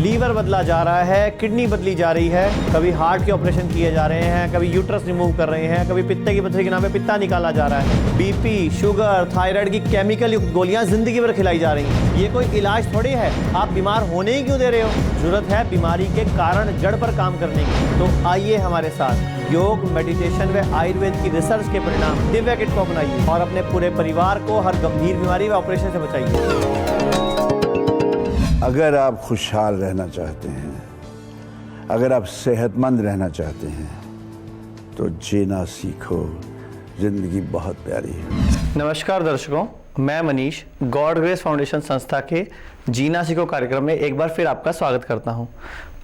Liver बदला जा रहा है, किडनी बदली जा रही है, कभी हार्ट के ऑपरेशन किए जा रहे हैं, कभी यूट्रस रिमूव कर रहे हैं, कभी पित्ते की पथरी के नाम पे पित्ता निकाला जा रहा है, बीपी, शुगर, थायराइड की केमिकल युक्त गोलियां जिंदगी भर खिलाई जा रही हैं। ये कोई इलाज थोड़ी है। आप बीमार होने ही क्यों दे रहे हो? जरूरत है बीमारी के कारण जड़ पर काम करने की। तो आइए हमारे साथ योग, मेडिटेशन व आयुर्वेद की रिसर्च के परिणाम दिव्या किट को अपनाइए और अपने पूरे परिवार को हर गंभीर बीमारी व ऑपरेशन से बचाइए। अगर आप खुशहाल रहना चाहते हैं, अगर आप सेहतमंद रहना चाहते हैं, तो जीना सीखो, जिंदगी बहुत प्यारी है। नमस्कार दर्शकों, मैं मनीष गॉड ग्रेस फाउंडेशन संस्था के जीना सीखो कार्यक्रम में एक बार फिर आपका स्वागत करता हूं।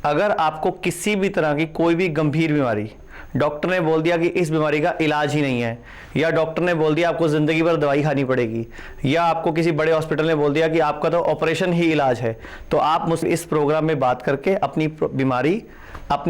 अगर आपको किसी भी तरह की कोई भी गंभीर बीमारी, डॉक्टर ने बोल दिया कि इस बीमारी का इलाज ही नहीं है, या डॉक्टर ने बोल दिया आपको जिंदगी भर दवाई खानी पड़ेगी, या आपको किसी बड़े हॉस्पिटल ने बोल दिया कि आपका तो ऑपरेशन ही इलाज है, तो आप मुझसे इस प्रोग्राम में बात करके अपनी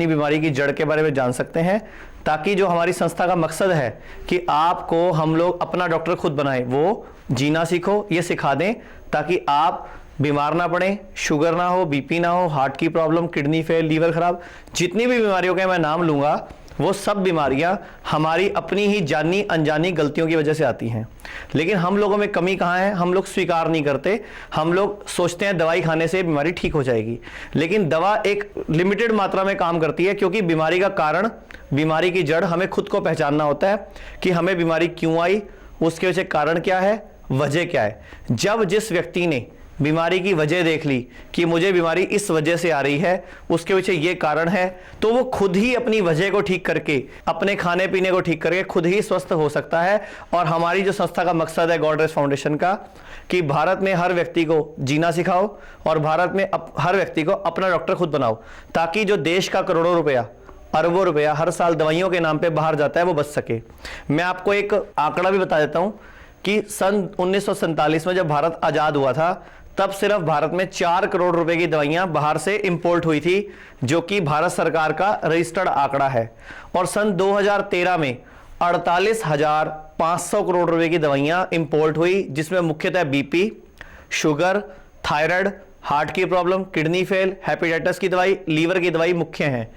बीमारी की जड़ के बारे में जान सकते हैं, ताकि जो हमारी संस्था का मकसद है कि आपको हम लोग अपना डॉक्टर खुद बनाएं, वो जीना सीखो ये सिखा दें, ताकि आप बीमार ना पड़े, शुगर ना हो, बीपी ना हो, हार्ट की प्रॉब्लम, किडनी फेल, लीवर खराब, जितनी भी बीमारियों के मैं नाम लूंगा वो सब बीमारियां हमारी अपनी ही जानी अनजानी गलतियों की वजह से आती हैं। लेकिन हम लोगों में कमी कहाँ है? हम लोग स्वीकार नहीं करते। हम लोग सोचते हैं दवाई खाने से बीमारी ठीक हो जाएगी, लेकिन दवा एक लिमिटेड मात्रा में काम करती है, क्योंकि बीमारी का कारण, बीमारी की जड़ हमें खुद को पहचानना होता है कि हमें बीमारी क्यों आई, उसके वजह कारण क्या है, वजह क्या है। जब जिस व्यक्ति ने बीमारी की वजह देख ली कि मुझे बीमारी इस वजह से आ रही है, उसके पीछे ये कारण है, तो वो खुद ही अपनी वजह को ठीक करके, अपने खाने पीने को ठीक करके खुद ही स्वस्थ हो सकता है। और हमारी जो संस्था का मकसद है गॉड ग्रेस फाउंडेशन का, कि भारत में हर व्यक्ति को जीना सिखाओ और भारत में हर व्यक्ति को अपना डॉक्टर खुद बनाओ, ताकि जो देश का करोड़ों रुपया, अरबों रुपया हर साल दवाइयों के नाम पे बाहर जाता है वो बच सके। मैं आपको एक आंकड़ा भी बता देता हूं कि सन 1947 में जब भारत आजाद हुआ था, तब सिर्फ भारत में 4 करोड़ रुपए की दवाइयां बाहर से इंपोर्ट हुई थी, जो कि भारत सरकार का रजिस्टर्ड आंकड़ा है। और सन 2013 में 48,500 करोड़ रुपए की दवाइयां इंपोर्ट हुई, जिसमें मुख्यतः बीपी, शुगर, थायराइड, हार्ट की प्रॉब्लम, किडनी फेल, हेपेटाइटिस की दवाई, लीवर की दवाई मुख्य हैं।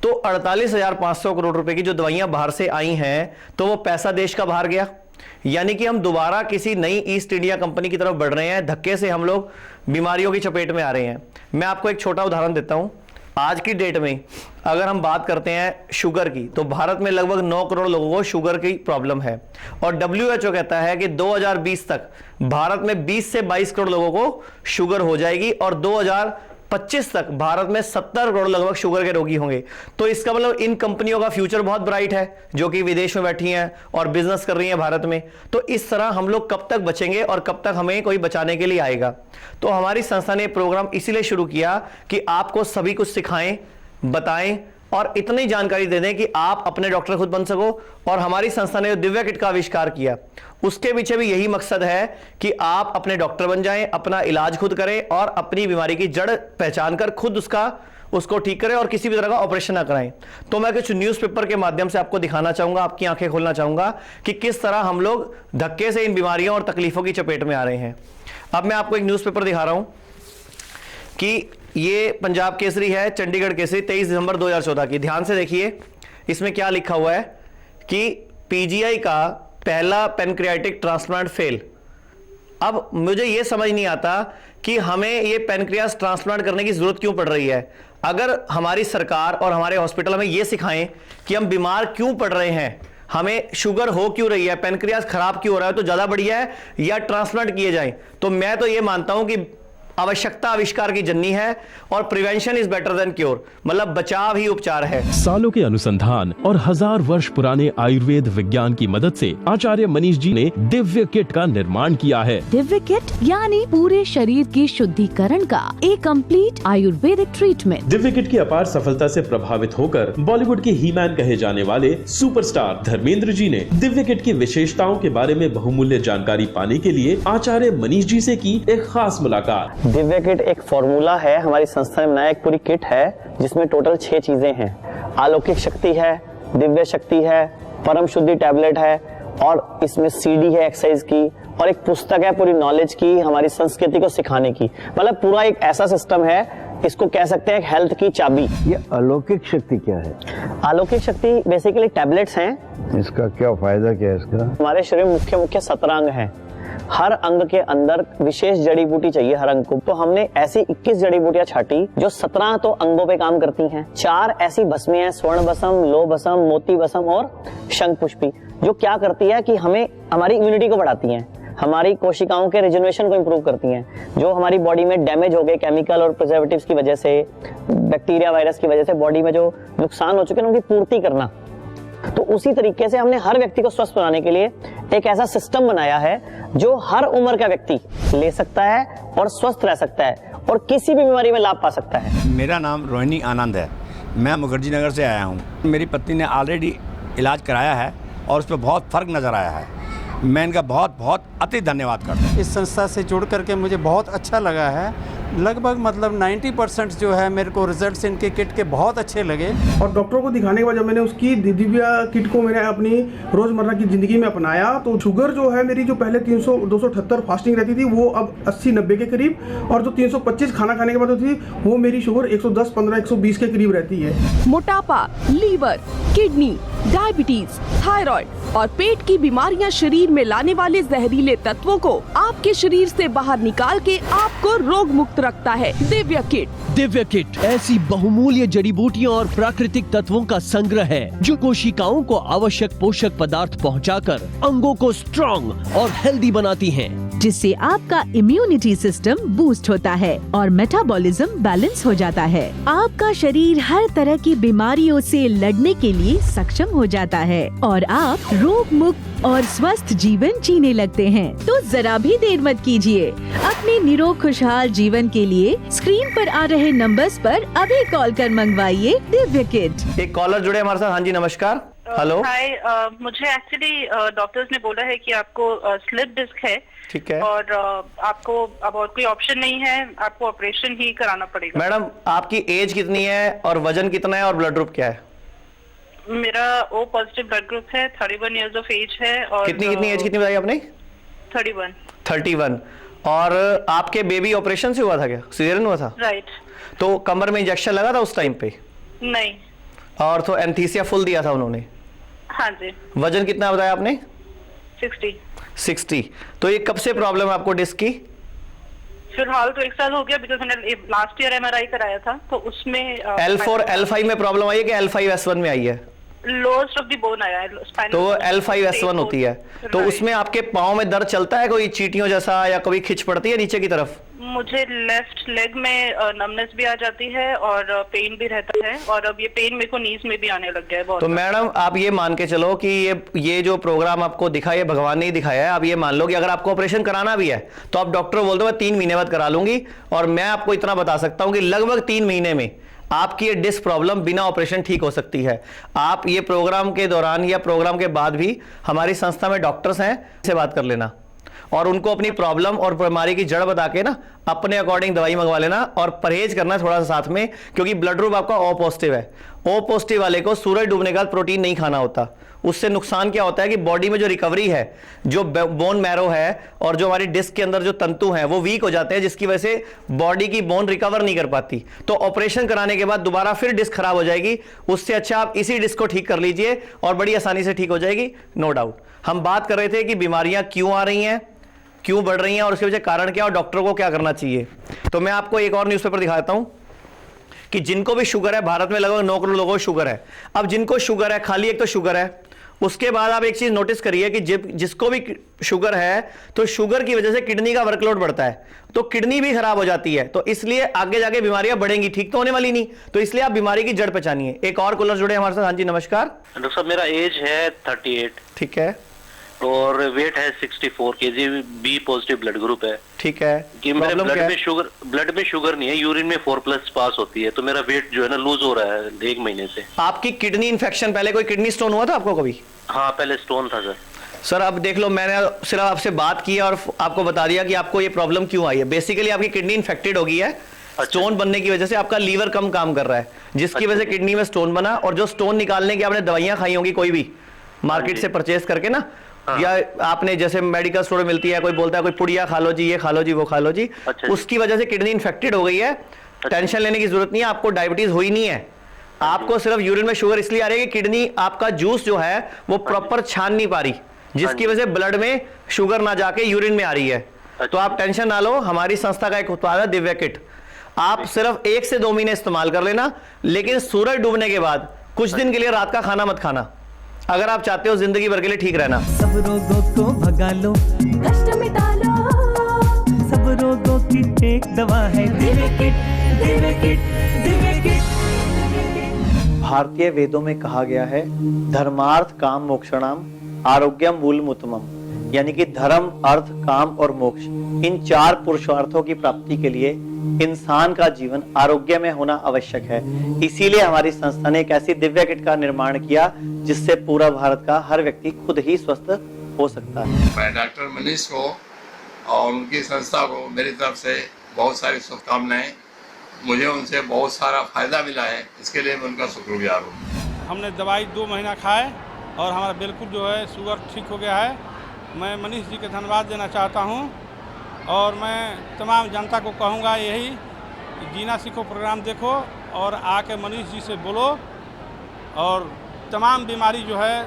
तो 48,500 करोड़ रुपए की जो दवाइयां बाहर से आई हैं, तो वो पैसा देश का बाहर गया। यानी कि हम दोबारा किसी नई ईस्ट इंडिया कंपनी की तरफ बढ़ रहे हैं, धक्के से हम लोग बीमारियों की चपेट में आ रहे हैं। मैं आपको एक छोटा उदाहरण देता हूं। आज की डेट में अगर हम बात करते हैं शुगर की, तो भारत में लगभग 9 करोड़ लोगों को शुगर की प्रॉब्लम है, और WHO कहता है कि 2020 तक भारत में 20 से 22 करोड़ लोगों को शुगर हो जाएगी, और 2025 तक भारत में 70 करोड़ लगभग शुगर के रोगी होंगे। तो इसका मतलब इन कंपनियों का फ्यूचर बहुत ब्राइट है, जो कि विदेश में बैठी हैं और बिजनेस कर रही हैं भारत में। तो इस तरह हम लोग कब तक बचेंगे और कब तक हमें कोई बचाने के लिए आएगा? तो हमारी संस्था ने प्रोग्राम इसीलिए शुरू किया कि आपको सभी कुछ सिखाएं, बताएं और इतनी जानकारी दे दें कि आप अपने डॉक्टर खुद बन सको। और हमारी संस्था ने दिव्या किट का आविष्कार किया, उसके पीछे भी यही मकसद है कि आप अपने डॉक्टर बन जाएं, अपना इलाज खुद करें और अपनी बीमारी की जड़ पहचान कर खुद उसको ठीक करें और किसी भी तरह का ऑपरेशन ना कराएं। तो मैं कुछ न्यूज़पेपर के माध्यम से आपको दिखाना चाहूंगा, आपकी आंखें खोलना चाहूंगा कि किस तरह हम लोग धक्के से इन बीमारियों और तकलीफों की चपेट में आ रहे हैं। अब मैं आपको एक न्यूज़पेपर दिखा रहा हूं कि ये पंजाब केसरी है, चंडीगढ़ केसरी, 23 दिसंबर 2014 की। ध्यान से देखिए, इसमें क्या लिखा हुआ है कि पीजीआई का पहला पेनक्रियाटिक ट्रांसप्लांट फेल। अब मुझे यह समझ नहीं आता कि हमें ये पेनक्रियास ट्रांसप्लांट करने की जरूरत क्यों पड़ रही है। अगर हमारी सरकार और हमारे हॉस्पिटल हमें यह सिखाएं कि हम बीमार क्यों पड़ रहे हैं, हमें शुगर हो क्यों रही है, पेनक्रियास खराब क्यों हो रहा है, तो ज्यादा बढ़िया है या ट्रांसप्लांट किए जाएं। तो मैं तो यह मानता हूं कि आवश्यकता आविष्कार की जननी है और prevention is better than cure, मतलब बचाव ही उपचार है। सालों के अनुसंधान और 1000 वर्ष पुराने आयुर्वेद विज्ञान की मदद से आचार्य मनीष जी ने दिव्य किट का निर्माण किया है। दिव्य किट यानी पूरे शरीर की शुद्धिकरण का एक complete Ayurvedic treatment. Divya kit की अपार सफलता से प्रभावित होकर बॉलीवुड के हीमैन कहे जाने वाले सुपरस्टार धर्मेंद्र जी ने दिव्य किट की विशेषताओं के बारे में बहुमूल्य जानकारी पाने के लिए आचार्य मनीष जी से की एक खास मुलाकात। दिव्या किट एक फॉर्मूला है, हमारी संस्था ने बनाया, एक पूरी किट है जिसमें टोटल 6 चीजें हैं। अलौकिक शक्ति है, दिव्य शक्ति है, परम शुद्धि टैबलेट है, और इसमें सीडी है एक्सरसाइज की, और एक पुस्तक है पूरी नॉलेज की, हमारी संस्कृति को सिखाने की। मतलब पूरा एक ऐसा सिस्टम है इसको कह सकते हैं हेल्थ की चाबी। ये अलौकिक शक्ति क्या है? अलौकिक शक्ति बेसिकली टैबलेट्स हैं। इसका क्या फायदा क्या है इसका? हमारे शरीर में मुख्य 17 अंग हैं। हर अंग के अंदर विशेष जड़ी बूटी चाहिए हर अंग को। तो हमने ऐसी 21 जड़ी बूटियां छाटी जो 17 तो अंगों पे काम करती हैं। 4 ऐसी भस्में हैं, स्वर्ण भस्म, लो भस्म, मोती भस्म और शंख पुष्पी, जो क्या करती है कि हमें हमारी इम्यूनिटी को बढ़ाती हैं, हमारी कोशिकाओं के रिजनरेशन को इंप्रूव करती हैं। जो हमारी बॉडी में डैमेज हो गए केमिकल और प्रिजर्वेटिव्स की वजह से, बैक्टीरिया वायरस की वजह से बॉडी में जो नुकसान हो चुके हैं उनकी पूर्ति करना। तो उसी तरीके से हमने हर व्यक्ति को स्वस्थ बनाने के लिए एक ऐसा सिस्टम बनाया है जो हर उम्र का व्यक्ति ले सकता है और स्वस्थ रह सकता है और किसी भी बीमारी में लाभ पा सकता है। मेरा नाम रोहिणी आनंद है, मैं मुखर्जी नगर से आया हूँ। मेरी पत्नी ने ऑलरेडी इलाज कराया है और उस पर बहुत फ़र्क नज़र आया है। मैं इनका बहुत बहुत अति धन्यवाद करता हूँ। इस संस्था से जुड़ करके मुझे बहुत अच्छा लगा है। लगभग मतलब 90% जो है मेरे को रिजल्ट्स इनके किट के बहुत अच्छे लगे। और डॉक्टर को दिखाने के बाद जब मैंने उसकी दिव्या किट को मैंने अपनी रोज़मर्रा की ज़िंदगी में अपनाया तो शुगर जो है मेरी जो पहले 278 फास्टिंग रहती थी वो अब 80-90 के करीब, और जो 325 खाना खाने के बाद होती थी वो मेरी शुगर 110-15-120 के करीब रहती है। मोटापा, लीवर, किडनी, डायबिटीज, थायराइड और पेट की बीमारियां शरीर में लाने वाले जहरीले तत्वों को आपके शरीर से बाहर निकाल के आपको रोग मुक्त रखता है। दिव्या किट। दिव्या किट ऐसी बहुमूल्य जड़ी बूटियों और प्राकृतिक तत्वों का संग्रह है जो कोशिकाओं को आवश्यक पोषक पदार्थ पहुंचाकर अंगों को स्ट्रॉन्ग और हेल्दी बनाती हैं, जिससे आपका इम्यूनिटी सिस्टम बूस्ट होता है और मेटाबॉलिज्म बैलेंस हो जाता है। आपका शरीर हर तरह की बीमारियों से लड़ने के लिए सक्षम हो जाता है और आप रोग मुक्त और स्वस्थ जीवन जीने लगते हैं। तो जरा भी देर मत कीजिए, अपने निरोग खुशहाल जीवन के लिए स्क्रीन पर आ रहे नंबर्स पर अभी कॉल कर मंगवाइए दिव्या किट। एक कॉलर जुड़े हमारे साथ। हाँ जी नमस्कार। हेलो। हाय, मुझे एक्चुअली डॉक्टर्स ने बोला है कि आपको स्लिप डिस्क है। ठीक है। और आपको अब और कोई ऑप्शन नहीं है, आपको ऑपरेशन ही कराना पड़ेगा। मैडम आपकी एज कितनी है और वजन कितना है और ब्लड ग्रुप क्या है? मेरा ओ पॉजिटिव ब्लड ग्रुप है, 31 इयर्स ऑफ एज है। और कितनी एज कितनी बताई आपने? 31। और आपके बेबी ऑपरेशन से हुआ था क्या? सीजरियन हुआ था? राइट। तो कमर में इंजेक्शन लगा था उस टाइम पे? नहीं। और तो एनेस्थीसिया फुल दिया था उन्होंने? हाँ जी। वजन कितना बताया आपने? 60। तो ये कब से प्रॉब्लम है आपको डिस्क की? फिलहाल तो 1 साल हो गया, बिकॉज मैंने लास्ट ईयर MRI कराया था तो उसमें L4 L5 में प्रॉब्लम आई है कि L5S1 में आई है? लोएस्ट ऑफ द बोन आया है, तो वो L5S1 होती है। तो उसमें आपके पाँव में दर्द चलता है कोई चींटियों जैसा, या कभी खिंच पड़ती है नीचे की तरफ? मुझे लेफ्ट लेग में नमनेस भी आ जाती है और पेन भी रहता है, और अब ये पेन मेरे को नीज में भी आने लग गया है बहुत। तो मैडम आप ये मान के चलो कि ये जो प्रोग्राम आपको दिखा, ये भगवान ने ही दिखाया है। आप ये मान लो कि अगर आपको ऑपरेशन कराना भी है तो आप डॉक्टर बोल दो मैं 3 महीने बाद करा लूंगी, और मैं आपको इतना बता सकता हूं कि लगभग 3 महीने में आपकी ये डिस्क प्रॉब्लम बिना ऑपरेशन ठीक हो सकती है। आप ये प्रोग्राम के दौरान या प्रोग्राम के बाद भी हमारी संस्था में डॉक्टर्स हैं, से बात कर लेना और उनको अपनी प्रॉब्लम और बीमारी की जड़ बता के ना अपने अकॉर्डिंग दवाई मंगवा लेना, और परहेज करना थोड़ा सा साथ में, क्योंकि ब्लड ग्रुप आपका O पॉजिटिव है। O पॉजिटिव वाले को सूरज डूबने के बाद प्रोटीन नहीं खाना होता। उससे नुकसान क्या होता है कि बॉडी में जो रिकवरी है, जो बोन मैरो है और जो हमारी डिस्क के अंदर जो तंतु हैं वो वीक हो जाते हैं, जिसकी वजह से बॉडी की बोन रिकवर नहीं कर पाती। तो ऑपरेशन कराने के बाद दोबारा फिर डिस्क खराब हो जाएगी। उससे अच्छा आप इसी डिस्क को ठीक कर लीजिए और बड़ी आसानी से ठीक हो जाएगी, नो डाउट। हम बात कर रहे थे कि बीमारियां क्यों आ रही हैं, क्यों बढ़ रही हैं और उसके वजह कारण क्या और डॉक्टर को क्या करना चाहिए। तो मैं आपको एक और न्यूज़पेपर दिखा देता हूं कि जिनको भी शुगर है, भारत में लगभग 9 करोड़ लोगों को शुगर है। अब जिनको शुगर है, खाली एक तो शुगर है, उसके बाद आप एक चीज नोटिस करिए कि जिसको भी शुगर है तो शुगर की वजह से किडनी का वर्कलोड बढ़ता है, तो किडनी भी खराब हो जाती है। तो इसलिए आगे जाके बीमारियां बढ़ेंगी, ठीक तो होने वाली नहीं। तो इसलिए आप बीमारी की जड़ पहचानिए। एक और कॉलर जुड़े हमारे साथ। हाँ जी नमस्कार। डॉक्टर साहब मेरा एज है 38। ठीक है। और वेट है 64 kg, B positive blood group है। ठीक है। कि मेरे ब्लड में शुगर नहीं है, यूरिन में 4+ पास होती है, तो मेरा वेट जो है ना लूज हो रहा है 1 महीने से। आपकी किडनी इन्फेक्शन, पहले कोई किडनी स्टोन हुआ था आपको कभी? हाँ पहले स्टोन था सर। सर अब देख लो, मैंने सिर्फ आपसे बात की और आपको बता दिया कि आपको ये प्रॉब्लम क्यों आई है। बेसिकली आपकी किडनी इन्फेक्टेड हो गई है। स्टोन बनने की वजह से आपका लीवर कम काम कर रहा है, जिसकी वजह से किडनी में स्टोन बना, और जो स्टोन निकालने की आपने दवाइयां खाई होंगी कोई भी मार्केट से परचेज करके ना, या आपने जैसे मेडिकल स्टोर में मिलती है, कोई बोलता है कोई पुड़िया खा लो जी, ये खा लो जी, वो खा लो जी, उसकी वजह से किडनी इन्फेक्टेड हो गई है। टेंशन लेने की जरूरत नहीं है, आपको डायबिटीज हुई नहीं है। आपको सिर्फ यूरिन में शुगर इसलिए आ रही है कि किडनी आपका जूस जो है वो प्रॉपर छान नहीं पा रही, जिसकी वजह से ब्लड में शुगर ना जाके यूरिन में आ रही है। तो आप टेंशन ना लो, हमारी संस्था का एक उत्पाद है दिव्य किट, आप सिर्फ 1 से 2 महीने इस्तेमाल कर लेना, लेकिन सूरज डूबने के बाद कुछ दिन के लिए रात का खाना मत खाना, अगर आप चाहते हो जिंदगी भर के लिए ठीक रहना। सब रोगों को भगा लो, कष्ट मिटा लो, सब रोगों की एक दवा है Divya kit, Divya kit, Divya kit. भारतीय वेदों में कहा गया है धर्मार्थ काम मोक्षणाम आरोग्यम मूलमुत्तमम, यानी कि धर्म, अर्थ, काम और मोक्ष, इन 4 पुरुषार्थों की प्राप्ति के लिए इंसान का जीवन आरोग्य में होना आवश्यक है। इसीलिए हमारी संस्था ने एक ऐसी दिव्य किट का निर्माण किया जिससे पूरा भारत का हर व्यक्ति खुद ही स्वस्थ हो सकता है। मैं डॉक्टर मनीष को और उनकी संस्था को मेरी तरफ से बहुत सारी शुभकामनाएं। मुझे उनसे बहुत सारा फायदा मिला है, इसके लिए मैं उनका शुक्रगुजार हूँ। हमने दवाई 2 महीना खाए और हमारा बिल्कुल जो है शुगर ठीक हो गया है। मैं मनीष जी के धन्यवाद देना चाहता हूँ और मैं तमाम जनता को कहूँगा यही कि जीना सीखो प्रोग्राम देखो और आके मनीष जी से बोलो, और तमाम बीमारी जो है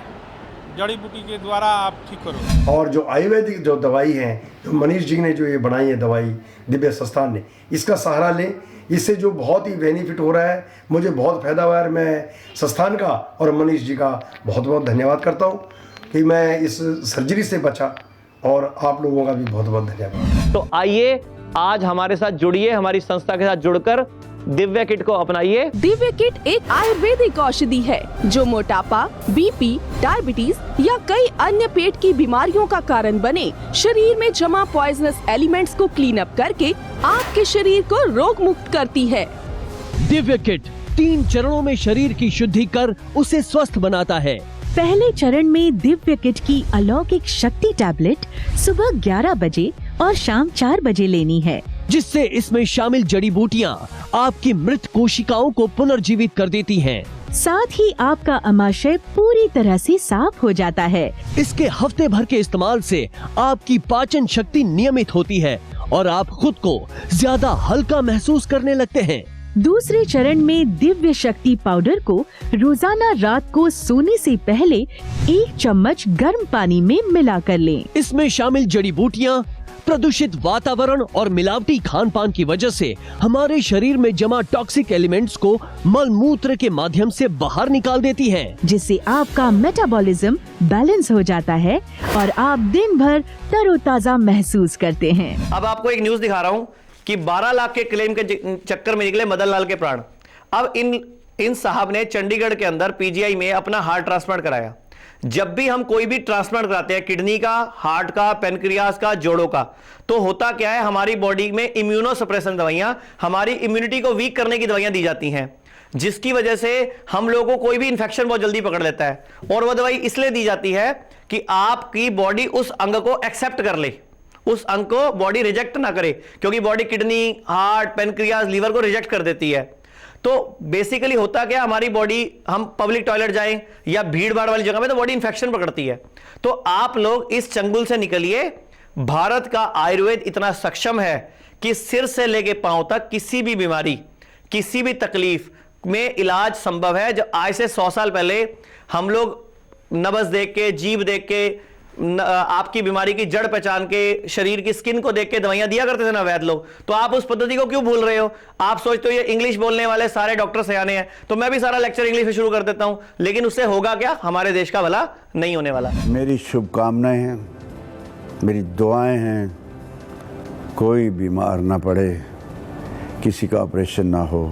जड़ी बूटी के द्वारा आप ठीक करो। और जो आयुर्वेदिक जो दवाई है, जो मनीष जी ने जो ये बनाई है दवाई दिव्य संस्थान ने, इसका सहारा लें, इससे जो बहुत ही बेनिफिट हो रहा है, मुझे बहुत फायदा हुआ है। मैं संस्थान का और मनीष जी का बहुत बहुत धन्यवाद करता हूँ कि मैं इस सर्जरी से बचा, और आप लोगों का भी बहुत बहुत धन्यवाद। तो आइए आज हमारे साथ जुड़िए, हमारी संस्था के साथ जुड़कर दिव्य किट को अपनाइए। दिव्य किट एक आयुर्वेदिक औषधि है जो मोटापा, बीपी, डायबिटीज या कई अन्य पेट की बीमारियों का कारण बने शरीर में जमा पॉइजनस एलिमेंट्स को क्लीन अप करके आपके शरीर को रोग मुक्त करती है। दिव्य किट 3 चरणों में शरीर की शुद्धि कर उसे स्वस्थ बनाता है। पहले चरण में दिव्य किट की अलौकिक शक्ति टैबलेट सुबह 11 बजे और शाम 4 बजे लेनी है, जिससे इसमें शामिल जड़ी बूटियाँ आपकी मृत कोशिकाओं को पुनर्जीवित कर देती हैं। साथ ही आपका अमाशय पूरी तरह से साफ हो जाता है। इसके हफ्ते भर के इस्तेमाल से आपकी पाचन शक्ति नियमित होती है और आप खुद को ज्यादा हल्का महसूस करने लगते हैं। दूसरे चरण में दिव्य शक्ति पाउडर को रोजाना रात को सोने से पहले 1 चम्मच गर्म पानी में मिला कर लें। इसमें शामिल जड़ी बूटियाँ प्रदूषित वातावरण और मिलावटी खान पान की वजह से हमारे शरीर में जमा टॉक्सिक एलिमेंट्स को मल मूत्र के माध्यम से बाहर निकाल देती हैं, जिससे आपका मेटाबॉलिज्म बैलेंस हो जाता है और आप दिन भर तरोताजा महसूस करते हैं। अब आपको एक न्यूज दिखा रहा हूँ कि 12 लाख के क्लेम के चक्कर में निकले मदन लाल के प्राण। अब इन साहब ने चंडीगढ़ के अंदर पीजीआई में अपना हार्ट ट्रांसप्लांट कराया। जब भी हम कोई भी ट्रांसप्लांट कराते हैं, किडनी का, हार्ट का, पेनक्रियास का, जोड़ों का, तो होता क्या है, हमारी बॉडी में इम्यूनो सप्रेशन दवाइयां, हमारी इम्यूनिटी को वीक करने की दवाइयां दी जाती हैं, जिसकी वजह से हम लोगों को कोई भी इंफेक्शन बहुत जल्दी पकड़ लेता है। और वह दवाई इसलिए दी जाती है कि आपकी बॉडी उस अंग को एक्सेप्ट कर ले, उस अंग को बॉडी रिजेक्ट ना करे, क्योंकि body kidney, heart, pancreas, liver को रिजेक्ट कर देती है। तो बेसिकली होता क्या, हमारी बॉडी, हम पब्लिक टॉयलेट जाएं या भीड़ भाड़ वाली जगह में तो बॉडी इंफेक्शन पकड़ती है। तो आप लोग इस चंगुल से निकलिए। भारत का आयुर्वेद इतना सक्षम है कि सिर से लेके पांव तक किसी भी बीमारी, किसी भी तकलीफ में इलाज संभव है। जब आज से 100 साल पहले हम लोग नब्ज देख के, जीभ देख के, आपकी बीमारी की जड़ पहचान के, शरीर की स्किन को देख के दवाइयां दिया करते थे ना वैद्य लोग, तो आप उस पद्धति को क्यों भूल रहे हो? आप सोचते हो ये इंग्लिश बोलने वाले सारे डॉक्टर सयाने हैं, तो मैं भी सारा लेक्चर इंग्लिश में शुरू कर देता हूं, लेकिन उससे होगा क्या? हमारे देश का भला नहीं होने वाला। मेरी शुभकामनाएं हैं, मेरी दुआएं हैं, कोई बीमार ना पड़े, किसी का ऑपरेशन ना हो,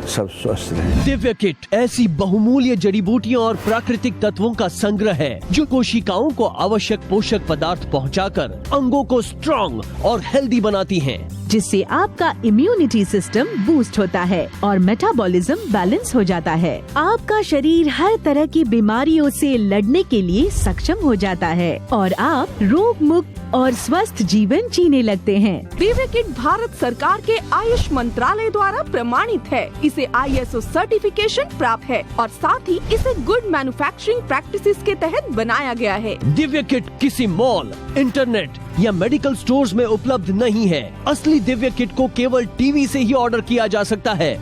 सब स्वस्थ रहें। दिव्य किट ऐसी बहुमूल्य जड़ी बूटियों और प्राकृतिक तत्वों का संग्रह है जो कोशिकाओं को आवश्यक पोषक पदार्थ पहुंचाकर अंगों को स्ट्रॉन्ग और हेल्दी बनाती हैं, जिससे आपका इम्यूनिटी सिस्टम बूस्ट होता है और मेटाबॉलिज्म बैलेंस हो जाता है। आपका शरीर हर तरह की बीमारियों से लड़ने के लिए सक्षम हो जाता है और आप रोग मुक्त और स्वस्थ जीवन जीने लगते हैं। दिव्य किट भारत सरकार के आयुष मंत्रालय द्वारा प्रमाणित है। इसे ISO सर्टिफिकेशन प्राप्त है और साथ ही इसे गुड मैन्युफैक्चरिंग प्रैक्टिसेस के तहत बनाया गया है। दिव्य किट किसी मॉल, इंटरनेट या मेडिकल स्टोर्स में उपलब्ध नहीं है। असली दिव्य किट को केवल टीवी से ही ऑर्डर किया जा सकता है।